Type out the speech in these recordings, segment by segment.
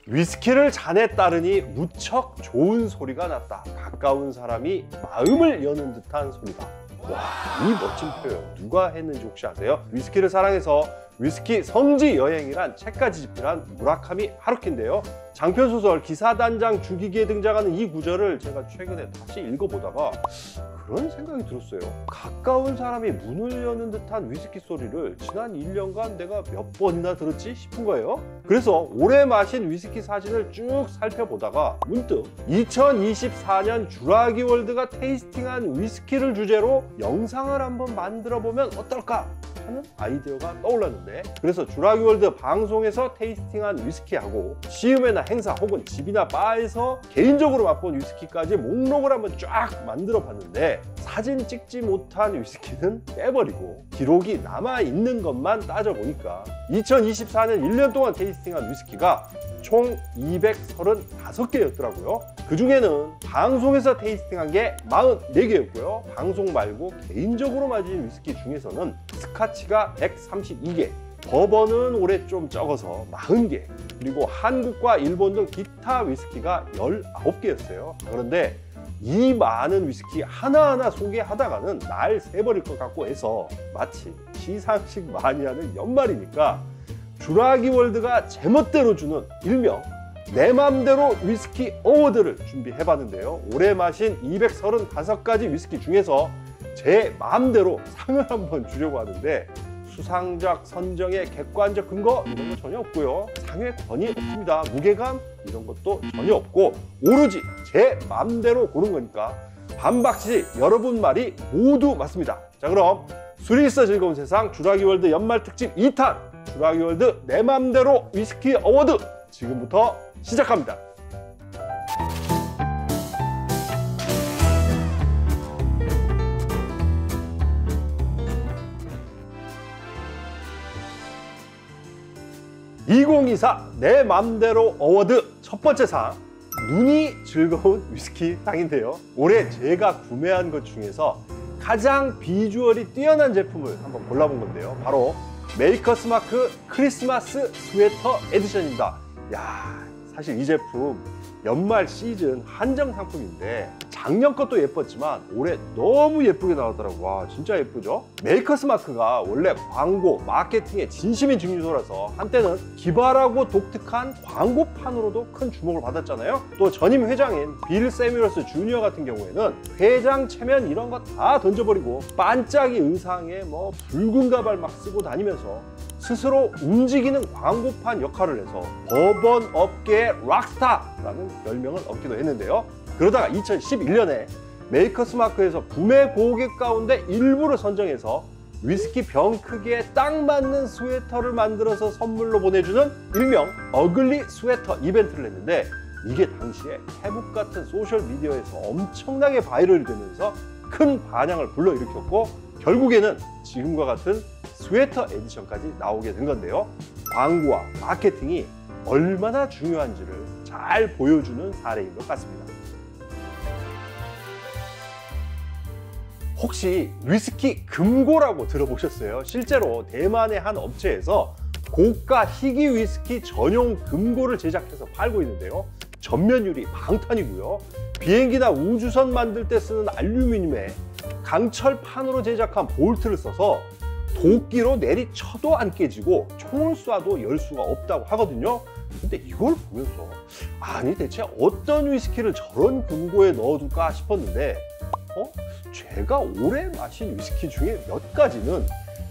위스키를 잔에 따르니 무척 좋은 소리가 났다. 가까운 사람이 마음을 여는 듯한 소리다. 와, 이 멋진 표현 누가 했는지 혹시 아세요? 위스키를 사랑해서 위스키 성지 여행이란 책까지 집필한 무라카미 하루키인데요. 장편소설 기사단장 죽이기에 등장하는 이 구절을 제가 최근에 다시 읽어보다가 그런 생각이 들었어요. 가까운 사람이 문을 여는 듯한 위스키 소리를 지난 1년간 내가 몇 번이나 들었지 싶은 거예요. 그래서 올해 마신 위스키 사진을 쭉 살펴보다가 문득 2024년 주라기 월드가 테이스팅한 위스키를 주제로 영상을 한번 만들어 보면 어떨까 하는 아이디어가 떠올랐는데, 그래서 주라기 월드 방송에서 테이스팅한 위스키하고 시음회나 행사 혹은 집이나 바에서 개인적으로 맛본 위스키까지 목록을 한번 쫙 만들어 봤는데, 사진 찍지 못한 위스키는 빼버리고 기록이 남아있는 것만 따져보니까 2024년 1년 동안 테이스팅한 위스키가 총 235개였더라고요. 그 중에는 방송에서 테이스팅한 게 44개였고요. 방송 말고 개인적으로 마신 위스키 중에서는 스카치가 132개, 버번은 올해 좀 적어서 40개, 그리고 한국과 일본 등 기타 위스키가 19개였어요. 그런데 이 많은 위스키 하나하나 소개하다가는 날 새버릴 것 같고 해서 마치 시상식 많이 하는 연말이니까 주라기 월드가 제멋대로 주는 일명 내 맘대로 위스키 어워드를 준비해봤는데요. 올해 마신 235가지 위스키 중에서 제 마음대로 상을 한번 주려고 하는데, 수상작 선정의 객관적 근거 이런 거 전혀 없고요. 상의 권위 없습니다. 무게감 이런 것도 전혀 없고 오로지 제 맘대로 고른 거니까 반박시 여러분 말이 모두 맞습니다. 자, 그럼 술이 있어 즐거운 세상 주라기 월드 연말 특집 2탄 주라기 월드 내 맘대로 위스키 어워드 지금부터 시작합니다. (2024) 내 맘대로 어워드 첫 번째 상, 눈이 즐거운 위스키 상인데요. 올해 제가 구매한 것 중에서 가장 비주얼이 뛰어난 제품을 한번 골라본 건데요. 바로 메이커스 마크 크리스마스 스웨터 에디션입니다. 야, 사실 이 제품 연말 시즌 한정 상품인데 작년 것도 예뻤지만 올해 너무 예쁘게 나왔더라고요. 와, 진짜 예쁘죠? 메이커스 마크가 원래 광고, 마케팅의 진심인 증류소라서 한때는 기발하고 독특한 광고판으로도 큰 주목을 받았잖아요. 또 전임 회장인 빌 세뮤얼스 주니어 같은 경우에는 회장 체면 이런 거 다 던져버리고 반짝이 의상에 뭐 붉은 가발 막 쓰고 다니면서 스스로 움직이는 광고판 역할을 해서 버번 업계의 락스타라는 별명을 얻기도 했는데요. 그러다가 2011년에 메이커스 마크에서 구매 고객 가운데 일부를 선정해서 위스키 병 크기에 딱 맞는 스웨터를 만들어서 선물로 보내주는 일명 어글리 스웨터 이벤트를 했는데, 이게 당시에 페북 같은 소셜 미디어에서 엄청나게 바이럴이 되면서 큰 반향을 불러일으켰고, 결국에는 지금과 같은 스웨터 에디션까지 나오게 된 건데요. 광고와 마케팅이 얼마나 중요한지를 잘 보여주는 사례인 것 같습니다. 혹시 위스키 금고라고 들어보셨어요? 실제로 대만의 한 업체에서 고가 희귀 위스키 전용 금고를 제작해서 팔고 있는데요. 전면율이 방탄이고요. 비행기나 우주선 만들 때 쓰는 알루미늄에 강철판으로 제작한 볼트를 써서 도끼로 내리쳐도 안 깨지고 총을 쏴도 열 수가 없다고 하거든요. 근데 이걸 보면서 아니 대체 어떤 위스키를 저런 금고에 넣어둘까 싶었는데, 제가 올해 마신 위스키 중에 몇 가지는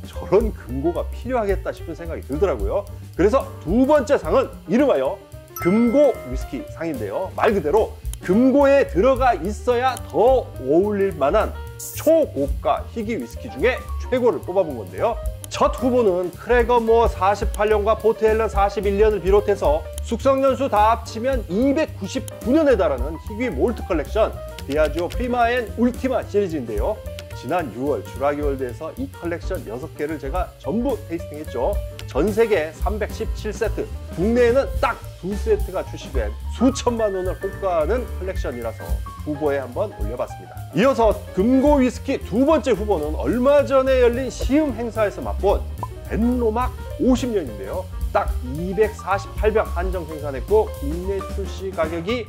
저런 금고가 필요하겠다 싶은 생각이 들더라고요. 그래서 두 번째 상은 이름하여 금고 위스키 상인데요. 말 그대로 금고에 들어가 있어야 더 어울릴 만한 초고가 희귀 위스키 중에 최고를 뽑아본 건데요. 첫 후보는 크래거모어 48년과 포트앨런 41년을 비롯해서 숙성연수 다 합치면 299년에 달하는 희귀 몰트 컬렉션 디아지오 프리마 앤 울티마 시리즈인데요. 지난 6월 주라기 월드에서 이 컬렉션 6개를 제가 전부 테이스팅했죠. 전 세계 317세트, 국내에는 딱 2세트가 출시된 수천만 원을 호가하는 컬렉션이라서 후보에 한번 올려봤습니다. 이어서 금고 위스키 두 번째 후보는 얼마 전에 열린 시음 행사에서 맛본 벤로막 50년인데요. 딱 248병 한정 생산했고 국내 출시 가격이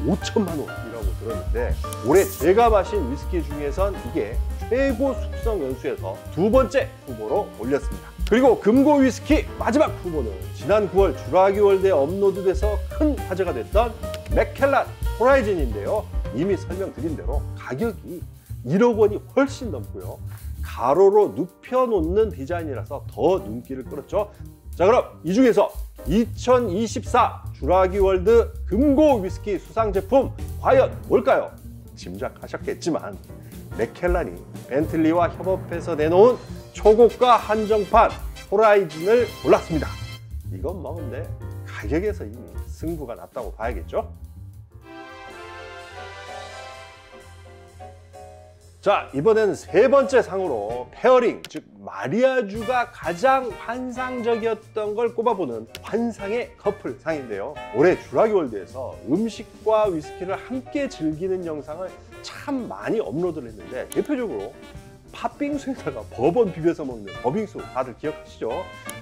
5천만 원이라고 들었는데 올해 제가 마신 위스키 중에선 이게 최고 숙성 연수에서 두 번째 후보로 올렸습니다. 그리고 금고 위스키 마지막 후보는 지난 9월 주라기 월드에 업로드돼서 큰 화제가 됐던 맥켈란 호라이즌인데요. 이미 설명드린 대로 가격이 1억 원이 훨씬 넘고요. 가로로 눕혀놓는 디자인이라서 더 눈길을 끌었죠. 자, 그럼 이 중에서 2024 주라기 월드 금고 위스키 수상 제품 과연 뭘까요? 짐작하셨겠지만 맥켈란이 벤틀리와 협업해서 내놓은 초고가 한정판 호라이즌을 골랐습니다. 이건 뭐 근데 가격에서 이미 승부가 났다고 봐야겠죠? 자, 이번에는 세 번째 상으로 페어링, 즉 마리아주가 가장 환상적이었던 걸 꼽아보는 환상의 커플 상인데요. 올해 주라기 월드에서 음식과 위스키를 함께 즐기는 영상을 참 많이 업로드를 했는데 대표적으로 팥빙수에다가 버번 비벼서 먹는 버빙수 다들 기억하시죠?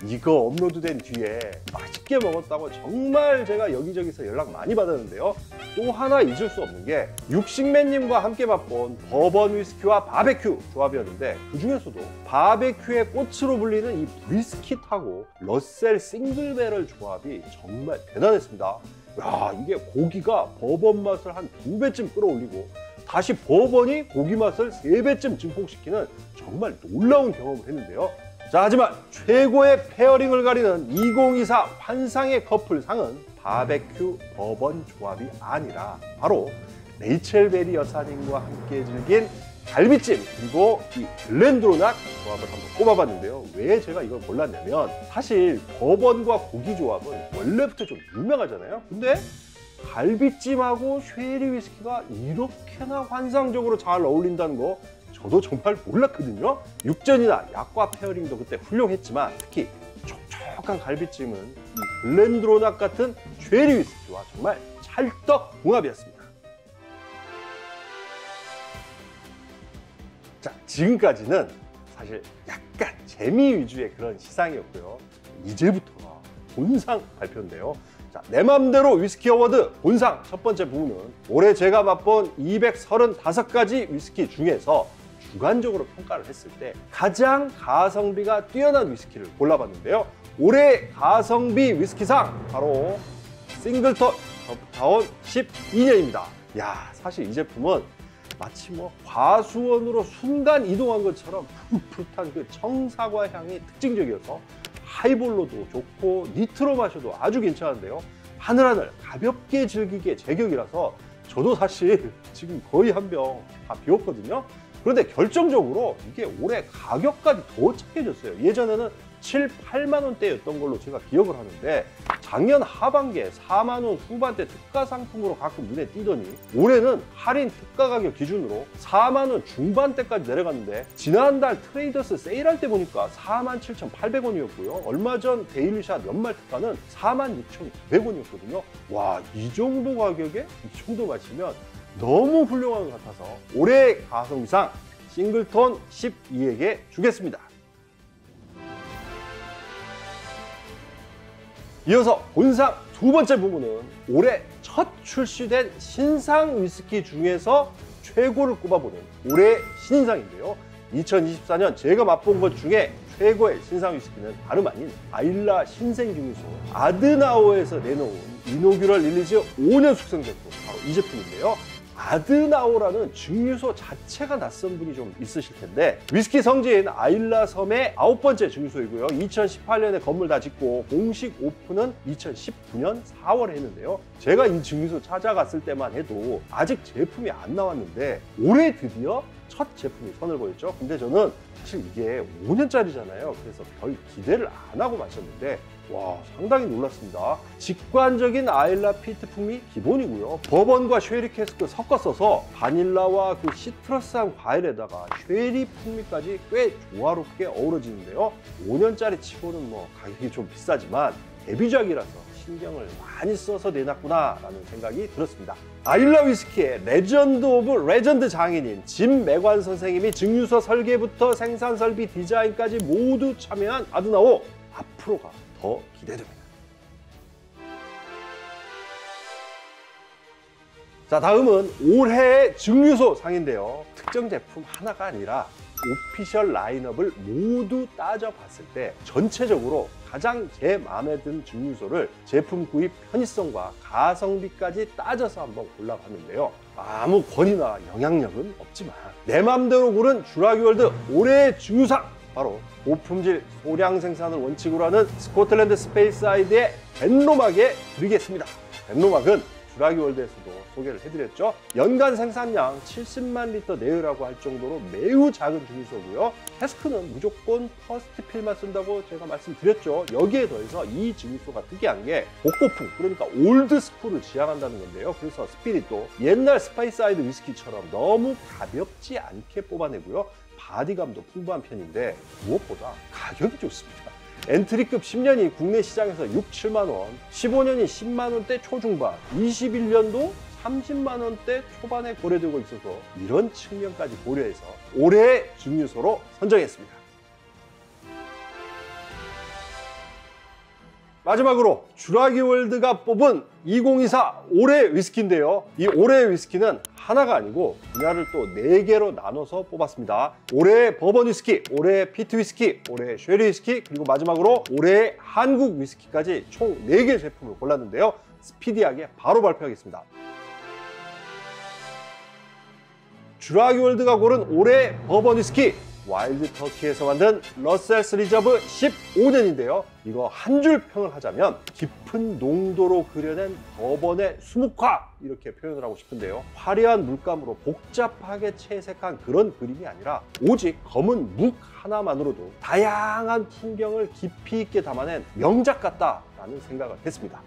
이거 업로드된 뒤에 맛있게 먹었다고 정말 제가 여기저기서 연락 많이 받았는데요. 또 하나 잊을 수 없는 게 육식맨님과 함께 맛본 버번 위스키와 바베큐 조합이었는데 그 중에서도 바베큐의 꽃으로 불리는 이 브리스킷하고 러셀 싱글배럴 조합이 정말 대단했습니다. 야, 이게 고기가 버번 맛을 한 2배쯤 끌어올리고 다시 버번이 고기 맛을 3배쯤 증폭시키는 정말 놀라운 경험을 했는데요. 자, 하지만 최고의 페어링을 가리는 2024 환상의 커플상은 바베큐 버번 조합이 아니라 바로 레이첼 베리 여사님과 함께 즐긴 갈비찜 그리고 이 글렌드로낙 조합을 한번 꼽아봤는데요. 왜 제가 이걸 골랐냐면 사실 버번과 고기 조합은 원래부터 좀 유명하잖아요. 근데 갈비찜하고 쉐리 위스키가 이렇게나 환상적으로 잘 어울린다는 거 저도 정말 몰랐거든요. 육전이나 약과 페어링도 그때 훌륭했지만 특히 촉촉한 갈비찜은 이 글렌드로낙 같은 쉐리 위스키와 정말 찰떡궁합이었습니다. 자, 지금까지는 사실 약간 재미 위주의 그런 시상이었고요. 이제부터가 본상 발표인데요. 자, 내 맘대로 위스키 어워드 본상 첫 번째 부분은 올해 제가 맛본 235가지 위스키 중에서 주관적으로 평가를 했을 때 가장 가성비가 뛰어난 위스키를 골라봤는데요. 올해 가성비 위스키상 바로 싱글톤 더프타운 12년입니다. 야, 사실 이 제품은 마치 뭐 과수원으로 순간 이동한 것처럼 푸릇푸릇한 그 청사과 향이 특징적이어서 하이볼로도 좋고 니트로 마셔도 아주 괜찮은데요. 하늘하늘 가볍게 즐기기에 제격이라서 저도 사실 지금 거의 한 병 다 비웠거든요. 그런데 결정적으로 이게 올해 가격까지 더 착해졌어요. 예전에는 7, 8만 원대였던 걸로 제가 기억을 하는데 작년 하반기에 4만 원 후반대 특가 상품으로 가끔 눈에 띄더니 올해는 할인 특가 가격 기준으로 4만 원 중반대까지 내려갔는데 지난달 트레이더스 세일할 때 보니까 47,800원이었고요. 얼마 전 데일리샷 연말 특가는 46,900원이었거든요. 와, 이 정도 가격에 이 정도 마시면 너무 훌륭한 것 같아서 올해 가성비상 싱글톤 12에게 주겠습니다. 이어서 본상 두 번째 부분은 올해 첫 출시된 신상 위스키 중에서 최고를 꼽아보는 올해 신인상인데요. 2024년 제가 맛본 것 중에 최고의 신상 위스키는 다름 아닌 아일라 신생증유소 아드나오에서 내놓은 이노규럴 릴리즈 5년 숙성 제품, 바로 이 제품인데요. 아드나오라는 증류소 자체가 낯선 분이 좀 있으실 텐데 위스키 성지인 아일라 섬의 9번째 증류소이고요. 2018년에 건물 다 짓고 공식 오픈은 2019년 4월에 했는데요. 제가 이 증류소 찾아갔을 때만 해도 아직 제품이 안 나왔는데 올해 드디어 첫 제품이 선을 보였죠. 근데 저는 사실 이게 5년짜리잖아요. 그래서 별 기대를 안 하고 마셨는데 와, 상당히 놀랐습니다. 직관적인 아일라 피트 풍미 기본이고요. 버번과 쉐리 캐스크 섞어 써서 바닐라와 그 시트러스한 과일에다가 쉐리 풍미까지 꽤 조화롭게 어우러지는데요. 5년짜리 치고는 뭐 가격이 좀 비싸지만 데뷔작이라서 신경을 많이 써서 내놨구나 라는 생각이 들었습니다. 아일라 위스키의 레전드 오브 레전드 장인인 짐 매관 선생님이 증류소 설계부터 생산 설비 디자인까지 모두 참여한 아드나오, 앞으로가 더 기대됩니다. 자, 다음은 올해의 증류소 상인데요. 특정 제품 하나가 아니라 오피셜 라인업을 모두 따져봤을 때 전체적으로 가장 제 마음에 든 증류소를 제품 구입 편의성과 가성비까지 따져서 한번 골라봤는데요. 아무 권위나 영향력은 없지만 내 맘대로 고른 쥬라기월드 올해의 증류상, 바로 고품질 소량 생산을 원칙으로 하는 스코틀랜드 스페이스아이드의 벤로막에 드리겠습니다. 벤로막은 쥬라기월드에서도 소개를 해드렸죠. 연간 생산량 70만 리터 내외라고 할 정도로 매우 작은 증류소고요. 캐스크는 무조건 퍼스트 필만 쓴다고 제가 말씀드렸죠. 여기에 더해서 이 증류소가 특이한 게 복고풍, 그러니까 올드 스쿨을 지향한다는 건데요. 그래서 스피릿도 옛날 스파이스아이드 위스키처럼 너무 가볍지 않게 뽑아내고요. 바디감도 풍부한 편인데 무엇보다 가격이 좋습니다. 엔트리급 10년이 국내 시장에서 6, 7만 원, 15년이 10만 원대 초중반, 21년도 30만 원대 초반에 거래되고 있어서 이런 측면까지 고려해서 올해의 증류소로 선정했습니다. 마지막으로 쥬라기월드가 뽑은 2024 올해 위스키인데요. 이 올해의 위스키는 하나가 아니고 분야를 또 4개로 나눠서 뽑았습니다. 올해의 버번 위스키, 올해의 피트 위스키, 올해의 쉐리 위스키, 그리고 마지막으로 올해의 한국 위스키까지 총 4개 제품을 골랐는데요. 스피디하게 바로 발표하겠습니다. 쥬라기월드가 고른 올해 버번 위스키, 와일드 터키에서 만든 러셀스 리저브 15년인데요. 이거 한 줄 평을 하자면 깊은 농도로 그려낸 버번의 수묵화, 이렇게 표현을 하고 싶은데요. 화려한 물감으로 복잡하게 채색한 그런 그림이 아니라 오직 검은 묵 하나만으로도 다양한 풍경을 깊이 있게 담아낸 명작 같다라는 생각을 했습니다.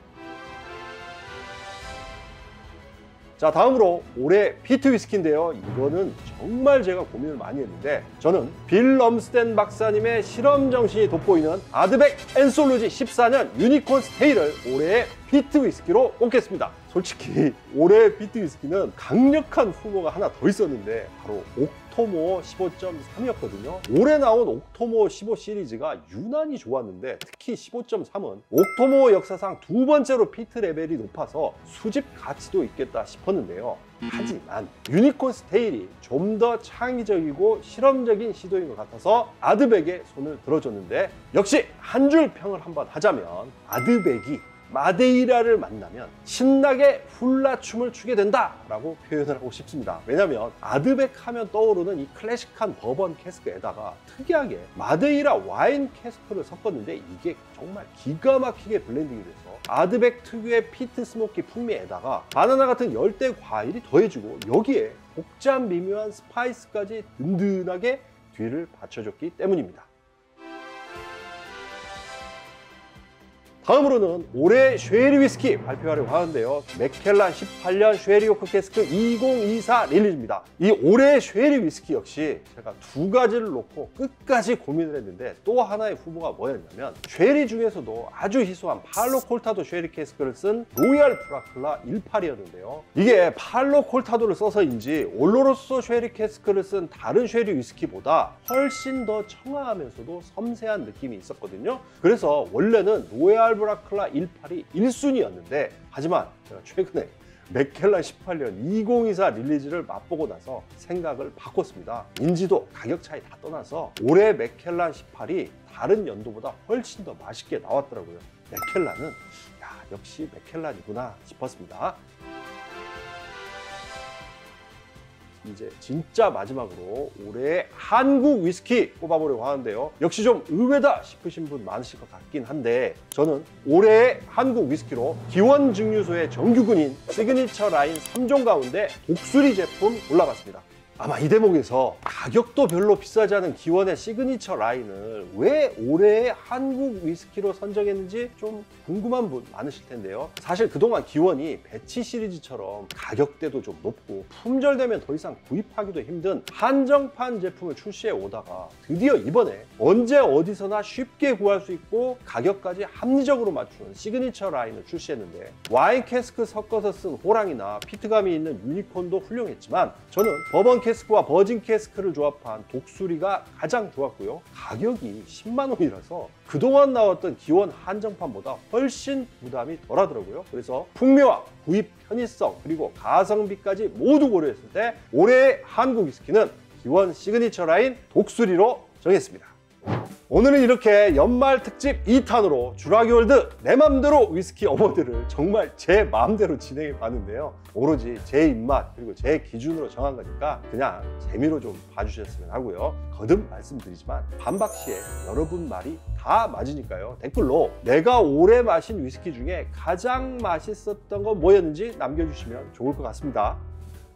자, 다음으로 올해 피트 위스키인데요. 이거는 정말 제가 고민을 많이 했는데 저는 빌 럼스덴 박사님의 실험 정신이 돋보이는 아드백 앤솔로지 14년 유니콘 스테이를 올해의 피트 위스키로 꼽겠습니다. 솔직히 올해의 피트 위스키는 강력한 후보가 하나 더 있었는데 바로 옥토모어 15.3이었거든요. 올해 나온 옥토모어 15 시리즈가 유난히 좋았는데 특히 15.3은 옥토모어 역사상 2번째로 피트 레벨이 높아서 수집 가치도 있겠다 싶었는데요. 하지만 유니콘 스테일이 좀 더 창의적이고 실험적인 시도인 것 같아서 아드백에 손을 들어줬는데, 역시 한 줄 평을 한번 하자면 아드백이 마데이라를 만나면 신나게 훌라춤을 추게 된다라고 표현을 하고 싶습니다. 왜냐면 아드백 하면 떠오르는 이 클래식한 버번 캐스크에다가 특이하게 마데이라 와인 캐스크를 섞었는데 이게 정말 기가 막히게 블렌딩이 돼서 아드백 특유의 피트 스모키 풍미에다가 바나나 같은 열대 과일이 더해지고 여기에 복잡 미묘한 스파이스까지 든든하게 뒤를 받쳐줬기 때문입니다. 다음으로는 올해 쉐리 위스키 발표하려고 하는데요. 맥켈란 18년 쉐리 오크 캐스크 2024 릴리즈입니다. 이 올해의 쉐리 위스키 역시 제가 2가지를 놓고 끝까지 고민을 했는데 또 하나의 후보가 뭐였냐면 쉐리 중에서도 아주 희소한 팔로 콜타도 쉐리 캐스크를 쓴 로얄 브라클라 18이었는데요. 이게 팔로 콜타도를 써서인지 올로로소 쉐리 캐스크를 쓴 다른 쉐리 위스키보다 훨씬 더 청아하면서도 섬세한 느낌이 있었거든요. 그래서 원래는 로얄 브라클라 18이 1순위였는데 하지만 제가 최근에 맥켈란 18년 2024 릴리즈를 맛보고 나서 생각을 바꿨습니다. 인지도, 가격 차이 다 떠나서 올해 맥켈란 18이 다른 연도보다 훨씬 더 맛있게 나왔더라고요. 맥켈란은 역시 맥켈란이구나 싶었습니다. 이제 진짜 마지막으로 올해의 한국 위스키 뽑아보려고 하는데요. 역시 좀 의외다 싶으신 분 많으실 것 같긴 한데 저는 올해의 한국 위스키로 기원 증류소의 정규군인 시그니처 라인 3종 가운데 독수리 제품 골라봤습니다. 아마 이 대목에서 가격도 별로 비싸지 않은 기원의 시그니처 라인을 왜 올해의 한국 위스키로 선정했는지 좀 궁금한 분 많으실 텐데요. 사실 그동안 기원이 배치 시리즈처럼 가격대도 좀 높고 품절되면 더 이상 구입하기도 힘든 한정판 제품을 출시해 오다가 드디어 이번에 언제 어디서나 쉽게 구할 수 있고 가격까지 합리적으로 맞추는 시그니처 라인을 출시했는데 와인 캐스크 섞어서 쓴 호랑이나 피트감이 있는 유니콘도 훌륭했지만 저는 버번 캐스크와 버진 캐스크를 조합한 독수리가 가장 좋았고요. 가격이 10만 원이라서 그동안 나왔던 기원 한정판보다 훨씬 부담이 덜하더라고요. 그래서 풍미와 구입 편의성 그리고 가성비까지 모두 고려했을 때 올해의 한국 위스키는 기원 시그니처 라인 독수리로 정했습니다. 오늘은 이렇게 연말 특집 2탄으로 주라기월드 내 맘대로 위스키 어워드를 정말 제 마음대로 진행해 봤는데요. 오로지 제 입맛 그리고 제 기준으로 정한 거니까 그냥 재미로 좀 봐주셨으면 하고요. 거듭 말씀드리지만 반박시에 여러분 말이 다 맞으니까요. 댓글로 내가 올해 마신 위스키 중에 가장 맛있었던 건 뭐였는지 남겨주시면 좋을 것 같습니다.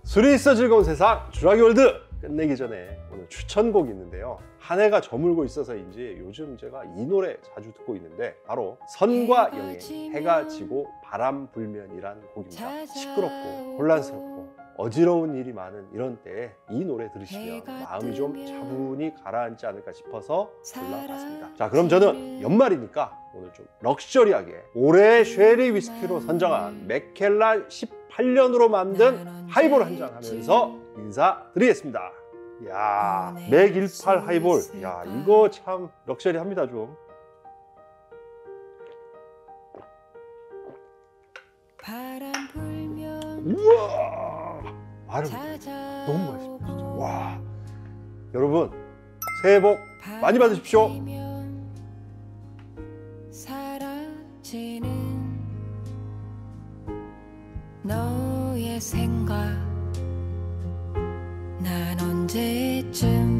술이 있어 즐거운 세상 주라기월드 끝내기 전에 오늘 추천곡이 있는데요. 한 해가 저물고 있어서인지 요즘 제가 이 노래 자주 듣고 있는데 바로 선과 영의 해가 지고 바람 불면이란 곡입니다. 시끄럽고 혼란스럽고 어지러운 일이 많은 이런 때에 이 노래 들으시면 마음이 좀 차분히 가라앉지 않을까 싶어서 골라봤습니다. 자, 그럼 저는 연말이니까 오늘 좀 럭셔리하게 올해의 쉐리 위스키로 선정한 맥켈란 18년으로 만든 하이볼 한 잔 하면서 인사드리겠습니다. 야, 맥18 하이볼. 야, 이거 참 럭셔리합니다, 좀. 우와! 말을 너무 맛있습니다, 진짜. 와. 여러분, 새해 복 많이 받으십시오. 너의 생각 난 언제쯤